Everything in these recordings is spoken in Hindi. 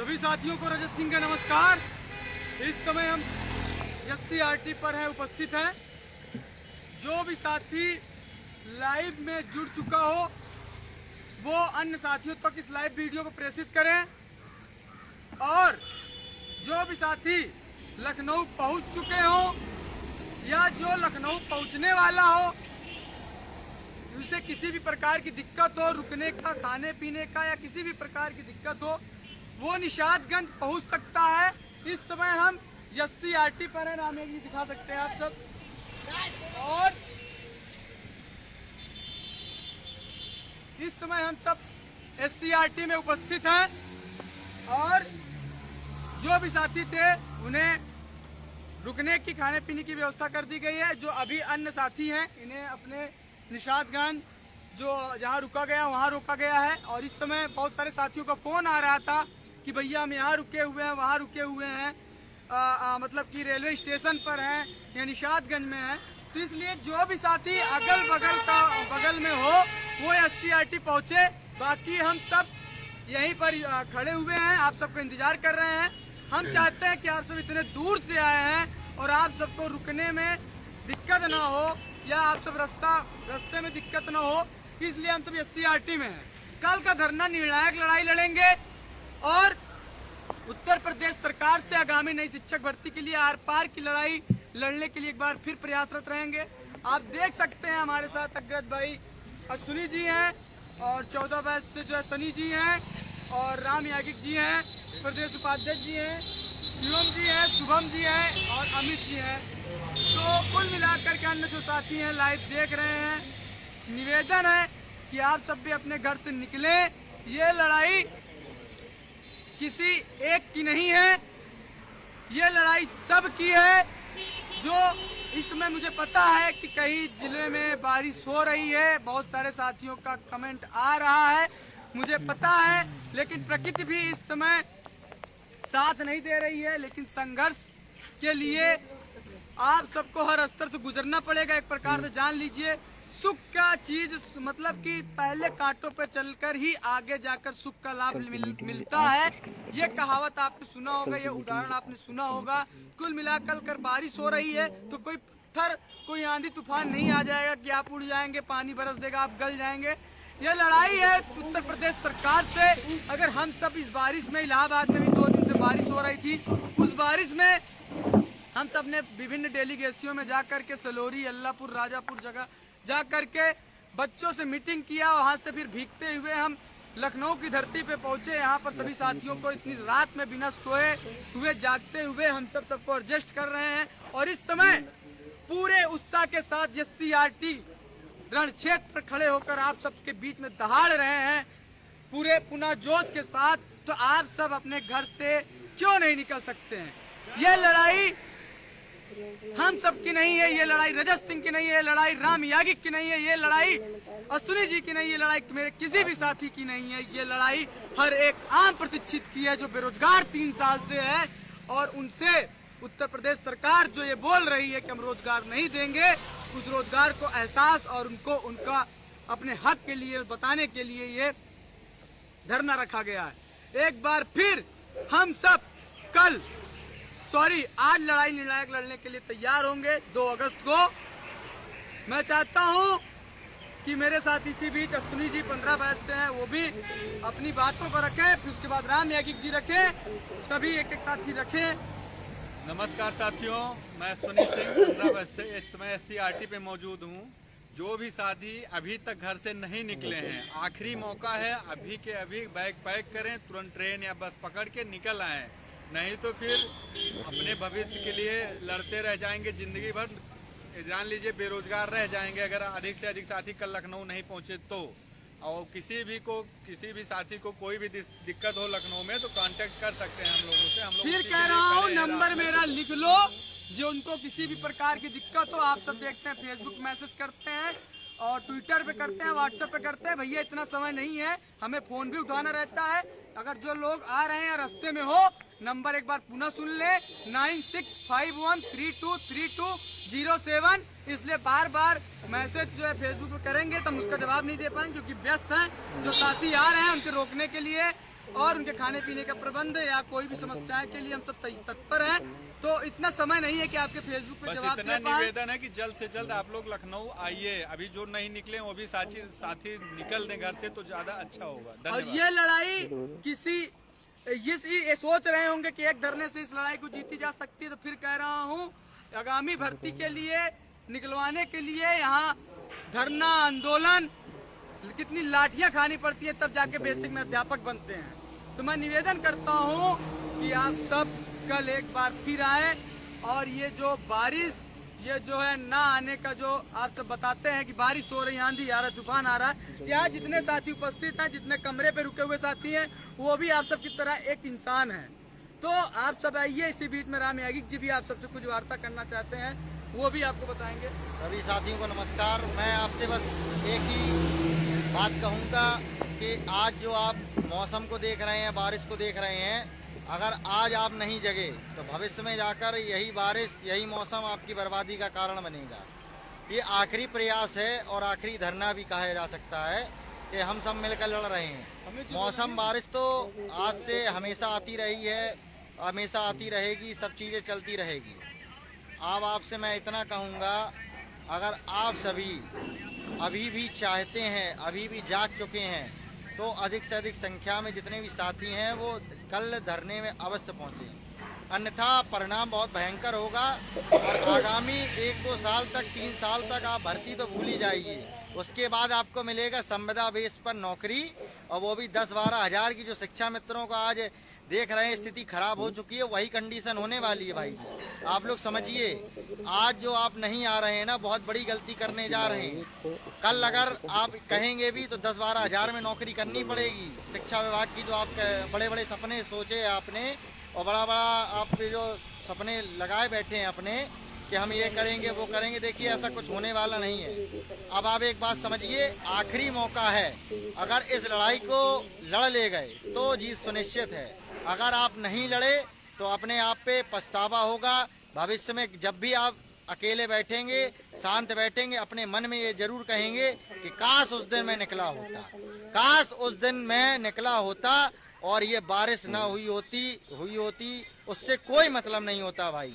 सभी साथियों को रजत सिंह का नमस्कार। इस समय हम SCRT पर हैं, उपस्थित हैं। जो भी साथी लाइव में जुड़ चुका हो वो अन्य साथियों तक इस लाइव वीडियो को प्रेषित करें, और जो भी साथी लखनऊ पहुंच चुके हो या जो लखनऊ पहुंचने वाला हो, उसे किसी भी प्रकार की दिक्कत हो, रुकने का, खाने पीने का या किसी भी प्रकार की दिक्कत हो, वो निशादगंज पहुंच सकता है। इस समय हम SCRT पर है, नाम ये दिखा सकते हैं आप सब। और इस समय हम सब SCRT में उपस्थित हैं, और जो भी साथी थे उन्हें रुकने की, खाने पीने की व्यवस्था कर दी गई है। जो अभी अन्य साथी हैं इन्हें अपने निशादगंज जो जहाँ रुका गया वहाँ रोका गया है। और इस समय बहुत सारे साथियों का फोन आ रहा था कि भैया हम यहाँ रुके हुए हैं, वहाँ रुके हुए हैं, मतलब कि रेलवे स्टेशन पर हैं या निशादगंज में हैं। तो इसलिए जो भी साथी अगल बगल में हो वो SCRT पहुँचे। बाकी हम सब यहीं पर खड़े हुए हैं, आप सबका इंतजार कर रहे हैं। हम चाहते हैं कि आप सब इतने दूर से आए हैं और आप सबको रुकने में दिक्कत ना हो या आप सब रास्ते में दिक्कत ना हो, इसलिए हम सब SCRT में हैं। कल का धरना निर्णायक लड़ाई लड़ेंगे और उत्तर प्रदेश सरकार से आगामी नई शिक्षक भर्ती के लिए आर पार की लड़ाई लड़ने के लिए एक बार फिर प्रयासरत रहेंगे। आप देख सकते हैं हमारे साथ अग्रज भाई अश्विनी जी हैं, और 14 बैच से जो है सनी जी हैं, और राम यागिक जी हैं, प्रदेश उपाध्यक्ष जी हैं, शिवम जी हैं, शुभम जी हैं और अमित जी हैं। तो कुल मिलाकर के अन्य जो साथी हैं लाइव देख रहे हैं, निवेदन है कि आप सब भी अपने घर से निकले। ये लड़ाई किसी एक की नहीं है, ये लड़ाई सब की है। जो इसमें मुझे पता है कि कई जिले में बारिश हो रही है, बहुत सारे साथियों का कमेंट आ रहा है, मुझे पता है, लेकिन प्रकृति भी इस समय साथ नहीं दे रही है। लेकिन संघर्ष के लिए आप सबको हर स्तर से गुजरना पड़ेगा। एक प्रकार से जान लीजिए, सुख का चीज मतलब कि पहले कांटों पर चलकर ही आगे जाकर सुख का लाभ मिलता है। ये कहावत आपने सुना होगा, ये उदाहरण आपने सुना होगा। कुल मिलाकर कर बारिश हो रही है तो कोई पत्थर, कोई आंधी तूफान नहीं आ जाएगा कि आप उड़ जाएंगे, पानी बरस देगा, आप गल जाएंगे। ये लड़ाई है उत्तर प्रदेश सरकार से। अगर हम सब इस बारिश में, इलाहाबाद में भी 2 दिन से बारिश हो रही थी, उस बारिश में हम सब ने विभिन्न डेलीगेशियों में जाकर के सलोरी, अल्लाहपुर, राजापुर जगह जा करके बच्चों से मीटिंग किया। वहां से फिर भीगते हुए हम लखनऊ की धरती पे पहुंचे। यहाँ पर सभी साथियों को इतनी रात में बिना सोए हुए, जागते हुए हम सबको एडजस्ट कर रहे हैं। और इस समय पूरे उत्साह के साथ SCRT रण क्षेत्र पर खड़े होकर आप सबके बीच में दहाड़ रहे हैं पूरे पुनः जोश के साथ। तो आप सब अपने घर से क्यों नहीं निकल सकते हैं? ये लड़ाई हम सब की नहीं है, ये लड़ाई रजत सिंह की नहीं है, ये लड़ाई राम यागिक की नहीं है, ये लड़ाई अश्विनी जी की नहीं है, ये लड़ाई मेरे किसी भी साथी की नहीं है। ये लड़ाई हर एक आम प्रशिक्षित की है जो बेरोजगार 3 साल से है। और उनसे उत्तर प्रदेश सरकार जो ये बोल रही है कि हम रोजगार नहीं देंगे, उस रोजगार को एहसास और उनको उनका अपने हक के लिए बताने के लिए ये धरना रखा गया है। एक बार फिर हम सब आज लड़ाई निर्णायक लड़ने के लिए तैयार होंगे 2 अगस्त को। मैं चाहता हूं कि मेरे साथ इसी बीच अश्विनी जी 15 बैच से हैं, वो भी अपनी बातों को रखें, फिर उसके बाद राम यागिक जी रखें, सभी एक साथी रखें। नमस्कार साथियों, मैं सुनी सिंह 15 बैच से इस समय SCRT पे मौजूद हूँ। जो भी साथी अभी तक घर से नहीं निकले हैं, आखिरी मौका है, अभी के अभी बैग पैक करें, तुरंत ट्रेन या बस पकड़ के निकल आएँ, नहीं तो फिर अपने भविष्य के लिए लड़ते रह जाएंगे जिंदगी भर। जान लीजिए बेरोजगार रह जाएंगे अगर अधिक से अधिक साथी कल लखनऊ नहीं पहुंचे तो। और किसी भी साथी को कोई भी दिक्कत हो लखनऊ में तो कांटेक्ट कर सकते हैं हम लोगों से। हम लोग फिर कह रहा हूँ, नंबर मेरा लिख लो। जो उनको किसी भी प्रकार की दिक्कत हो, आप सब देखते हैं फेसबुक मैसेज करते हैं और ट्विटर पे करते हैं, व्हाट्सएप पे करते हैं। भैया इतना समय नहीं है, हमें फोन भी उठाना रहता है। अगर जो लोग आ रहे हैं रास्ते में हो, नंबर एक बार पुनः सुन ले, 9651323207। इसलिए बार बार मैसेज जो है फेसबुक पे करेंगे तो हम उसका जवाब नहीं दे पाएंगे क्योंकि व्यस्त हैं। जो साथी आ रहे हैं उनके रोकने के लिए और उनके खाने पीने का प्रबंध या कोई भी समस्याएं के लिए हम सब तत्पर हैं। तो इतना समय नहीं है कि आपके फेसबुक पे बस जवाब इतना दे पाएं। निवेदन है कि जल्द से जल्द आप लोग लखनऊ आइए। अभी जो नहीं निकले वो भी साथी निकल दें घर से तो ज्यादा अच्छा होगा। और धन्यवाद। ये लड़ाई ये सोच रहे होंगे कि एक धरने से इस लड़ाई को जीती जा सकती है, तो फिर कह रहा हूँ आगामी भर्ती के लिए निकलवाने के लिए यहाँ धरना आंदोलन कितनी लाठियां खानी पड़ती है तब जाके बेसिक में अध्यापक बनते हैं। तो मैं निवेदन करता हूँ कि आप सब कल एक बार फिर आए और ये जो बारिश ये जो है ना आने का जो आप सब बताते हैं कि बारिश हो रही है, आंधी आ रहा है, तूफान आ रहा है, यहाँ जितने साथी उपस्थित हैं, जितने कमरे पे रुके हुए साथी हैं, वो भी आप सब की तरह एक इंसान है। तो आप सब आइए। इसी बीच में राम यागिक जी भी आप सबसे कुछ वार्ता करना चाहते हैं, वो भी आपको बताएंगे। सभी साथियों को नमस्कार। मैं आपसे बस एक ही बात कहूँगा कि आज जो आप मौसम को देख रहे हैं, बारिश को देख रहे हैं, अगर आज आप नहीं जगे तो भविष्य में जाकर यही बारिश यही मौसम आपकी बर्बादी का कारण बनेगा। ये आखिरी प्रयास है और आखिरी धरना भी कहा जा सकता है कि हम सब मिलकर लड़ रहे हैं। मौसम बारिश तो आज से हमेशा आती रही है, हमेशा आती रहेगी, सब चीज़ें चलती रहेगी। अब आपसे मैं इतना कहूँगा, अगर आप सभी अभी भी चाहते हैं, अभी भी जाग चुके हैं, तो अधिक से अधिक संख्या में जितने भी साथी हैं वो कल धरने में अवश्य पहुँचें, अन्यथा परिणाम बहुत भयंकर होगा। और आगामी 1-2 साल तक, 3 साल तक आप भर्ती तो भूल ही जाइए। उसके बाद आपको मिलेगा संविदा बेस पर नौकरी, और वो भी 10-12 हज़ार की। जो शिक्षा मित्रों को आज देख रहे हैं स्थिति खराब हो चुकी है, वही कंडीशन होने वाली है भाई। आप लोग समझिए, आज जो आप नहीं आ रहे हैं ना, बहुत बड़ी गलती करने जा रहे हैं। कल अगर आप कहेंगे भी तो 10-12 हज़ार में नौकरी करनी पड़ेगी। शिक्षा विभाग की जो आप बड़े बड़े सपने सोचे आपने और बड़ा बड़ा आप जो सपने लगाए बैठे हैं अपने कि हम ये करेंगे वो करेंगे, देखिए ऐसा कुछ होने वाला नहीं है। अब आप एक बात समझिए, आखिरी मौका है। अगर इस लड़ाई को लड़ ले गए तो जीत सुनिश्चित है। अगर आप नहीं लड़े तो अपने आप पे पछतावा होगा। भविष्य में जब भी आप अकेले बैठेंगे, शांत बैठेंगे, अपने मन में ये जरूर कहेंगे कि काश उस दिन मैं निकला होता, काश उस दिन मैं निकला होता और ये बारिश ना हुई होती। उससे कोई मतलब नहीं होता भाई।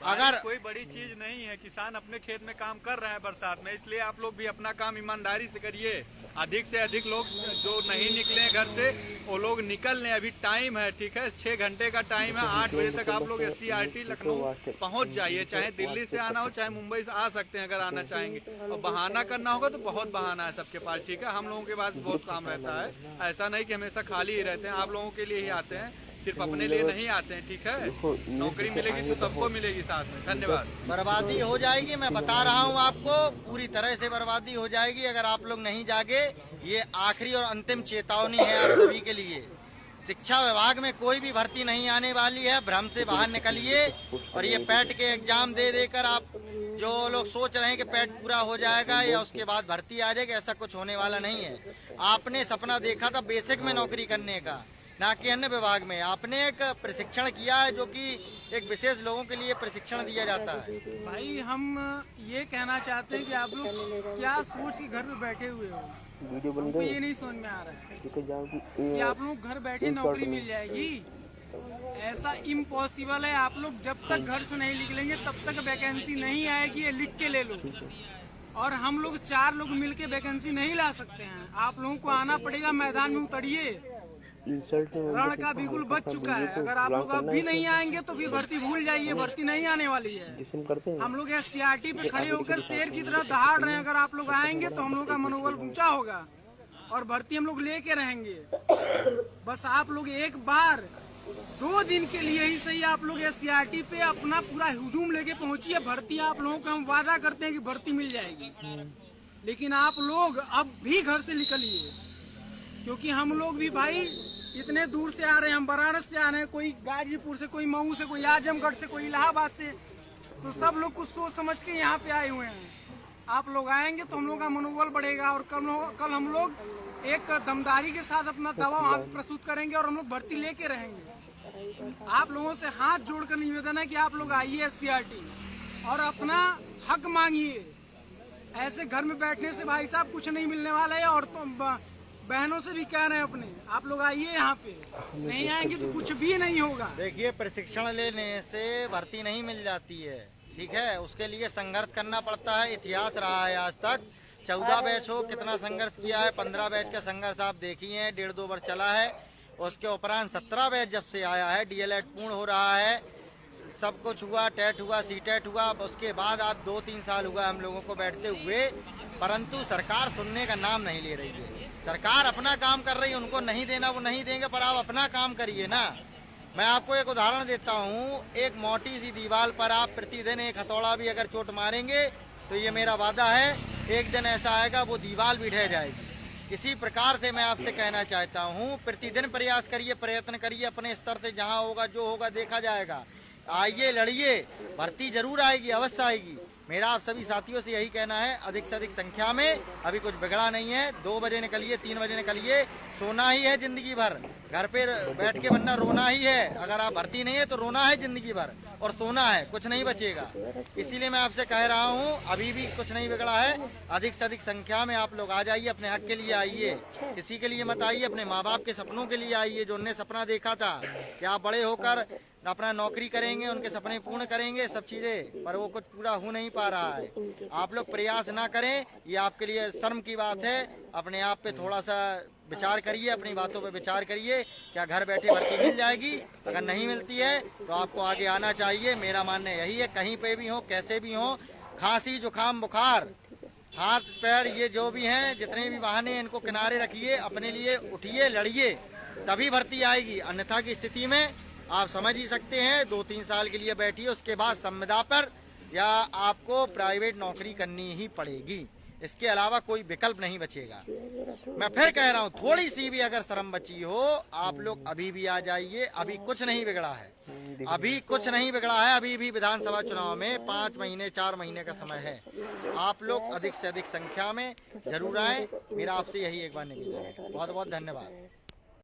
अगर कोई बड़ी चीज नहीं है, किसान अपने खेत में काम कर रहे हैं बरसात में, इसलिए आप लोग भी अपना काम ईमानदारी से करिए। अधिक से अधिक लोग जो नहीं निकले घर से वो लोग निकल लें, अभी टाइम है, ठीक है, 6 घंटे का टाइम है। 8 बजे तक आप लोग SCRT लखनऊ पहुंच जाइए। चाहे दिल्ली से आना हो, चाहे मुंबई से आ सकते हैं अगर आना चाहेंगे। और बहाना करना होगा तो बहुत बहाना है सबके पास, ठीक है। हम लोगों के पास बहुत काम रहता है, ऐसा नहीं कि हमेशा खाली ही रहते हैं। आप लोगों के लिए ही आते हैं, सिर्फ अपने लिए नहीं आते हैं, ठीक है। नौकरी मिलेगी तो सबको मिलेगी साथ में। धन्यवाद। बर्बादी हो जाएगी, मैं बता रहा हूँ आपको, पूरी तरह से बर्बादी हो जाएगी अगर आप लोग नहीं जागे। ये आखिरी और अंतिम चेतावनी है आप सभी के लिए। शिक्षा विभाग में कोई भी भर्ती नहीं आने वाली है, भ्रम से बाहर निकलिए। और ये पैट के एग्जाम दे देकर आप जो लोग सोच रहे हैं कि पैट पूरा हो जाएगा या उसके बाद भर्ती आ जाएगी, ऐसा कुछ होने वाला नहीं है। आपने सपना देखा था बेसिक में नौकरी करने का, ना कि अन्य विभाग में। आपने एक प्रशिक्षण किया है जो कि एक विशेष लोगों के लिए प्रशिक्षण दिया जाता है। भाई हम ये कहना चाहते हैं कि आप लोग क्या सोच के घर में बैठे हुए हो, हमको ये नहीं समझ में आ रहा है कि आप लोग घर बैठे नौकरी मिल जाएगी। ऐसा इम्पॉसिबल है। आप लोग जब तक घर से नहीं निकलेंगे तब तक वैकेंसी नहीं आएगी, ये लिख के ले लो। और हम लोग 4 लोग मिलके वैकेंसी नहीं ला सकते हैं। आप लोगों को आना पड़ेगा, मैदान में उतरिए। रण का बिल्कुल बच चुका है। अगर आप लोग अब भी नहीं आएंगे तो फिर भर्ती भूल जाइए, भर्ती नहीं आने वाली है। हम लोग SCRT पे खड़े होकर शेर की तरह दहाड़ रहे हैं। अगर आप लोग आएंगे तो हम लोग का मनोबल ऊंचा होगा और भर्ती हम लोग लेके रहेंगे। बस आप लोग एक बार 2 दिन के लिए ही सही आप लोग SCRT पे अपना पूरा हुजूम लेके पहुंचिए। भर्ती आप लोगों का हम वादा करते हैं कि भर्ती मिल जाएगी, लेकिन आप लोग अब भी घर से निकलिए, क्योंकि हम लोग भी भाई इतने दूर से आ रहे हैं। हम वाराणसी से आ रहे हैं, कोई गाजीपुर से, कोई मऊ से, कोई आजमगढ़ से, कोई इलाहाबाद से। तो सब लोग कुछ सोच समझ के यहाँ पे आए हुए हैं। आप लोग आएंगे तो हम लोग का मनोबल बढ़ेगा और कल हम लोग एक दमदारी के साथ अपना दवा वहाँ प्रस्तुत करेंगे और हम लोग भर्ती लेके रहेंगे। आप लोगों से हाथ जोड़कर निवेदन है कि आप लोग आइए SCRT और अपना हक मांगिए। ऐसे घर में बैठने से भाई साहब कुछ नहीं मिलने वाला है। और तो बहनों से भी कह रहे हैं अपने, आप लोग आइए यहाँ पे, नहीं आएंगे तो कुछ भी नहीं होगा। देखिए, प्रशिक्षण लेने से भर्ती नहीं मिल जाती है, ठीक है, उसके लिए संघर्ष करना पड़ता है। इतिहास रहा है आज तक, 14 बैच हो कितना संघर्ष किया है, 15 बैच का संघर्ष आप देखिए हैं, 1.5-2 वर्ष चला है। उसके उपरांत 17 बैच जब से आया है, DLED पूर्ण हो रहा है, सब कुछ हुआ, टेट हुआ, CTET हुआ, उसके बाद आप 2-3 साल हुआ हम लोगों को बैठते हुए, परंतु सरकार सुनने का नाम नहीं ले रही है। सरकार अपना काम कर रही है, उनको नहीं देना वो नहीं देंगे, पर आप अपना काम करिए ना। मैं आपको एक उदाहरण देता हूँ, एक मोटी सी दीवार पर आप प्रतिदिन एक हथौड़ा भी अगर चोट मारेंगे तो ये मेरा वादा है, एक दिन ऐसा आएगा वो दीवार भी ढह जाएगी। इसी प्रकार से मैं आपसे कहना चाहता हूँ, प्रतिदिन प्रयास करिए, प्रयत्न करिए, अपने स्तर से जहाँ होगा जो होगा देखा जाएगा। आइए, लड़िए, भर्ती जरूर आएगी, अवश्य आएगी। मेरा आप सभी साथियों से यही कहना है, अधिक से अधिक संख्या में, अभी कुछ बिगड़ा नहीं है, 2 बजे निकलिए, 3 बजे निकलिए, सोना ही है जिंदगी भर, घर पे बैठ के वरना रोना ही है। अगर आप भर्ती नहीं है तो रोना है जिंदगी भर, और सोना है, कुछ नहीं बचेगा। इसीलिए मैं आपसे कह रहा हूँ, अभी भी कुछ नहीं बिगड़ा है, अधिक से अधिक संख्या में आप लोग आ जाइए, अपने हक के लिए आइए, किसी के लिए मत आइए, अपने माँ बाप के सपनों के लिए आइए, जो उनने सपना देखा था कि आप बड़े होकर अपना नौकरी करेंगे, उनके सपने पूर्ण करेंगे, सब चीज़ें, पर वो कुछ पूरा हो नहीं पा रहा है। आप लोग प्रयास ना करें, ये आपके लिए शर्म की बात है। अपने आप पे थोड़ा सा विचार करिए, अपनी बातों पे विचार करिए, क्या घर बैठे भर्ती मिल जाएगी? अगर नहीं मिलती है तो आपको आगे आना चाहिए। मेरा मानना यही है, कहीं पे भी हो, कैसे भी हो, खांसी, जुकाम, बुखार, हाथ पैर, ये जो भी हैं, जितने भी बहाने हैं, इनको किनारे रखिए, अपने लिए उठिए, लड़िए, तभी भर्ती आएगी। अन्यथा की स्थिति में आप समझ ही सकते हैं, 2-3 साल के लिए बैठिए, उसके बाद संविदा पर या आपको प्राइवेट नौकरी करनी ही पड़ेगी। इसके अलावा कोई विकल्प नहीं बचेगा। मैं फिर कह रहा हूँ, थोड़ी सी भी अगर शर्म बची हो, आप लोग अभी भी आ जाइए, अभी कुछ नहीं बिगड़ा है, अभी कुछ नहीं बिगड़ा है। अभी भी विधानसभा चुनाव में 5 महीने 4 महीने का समय है। आप लोग अधिक से अधिक संख्या में जरूर आएं। मेरा आपसे यही एक बार निवेदन है। बहुत बहुत धन्यवाद।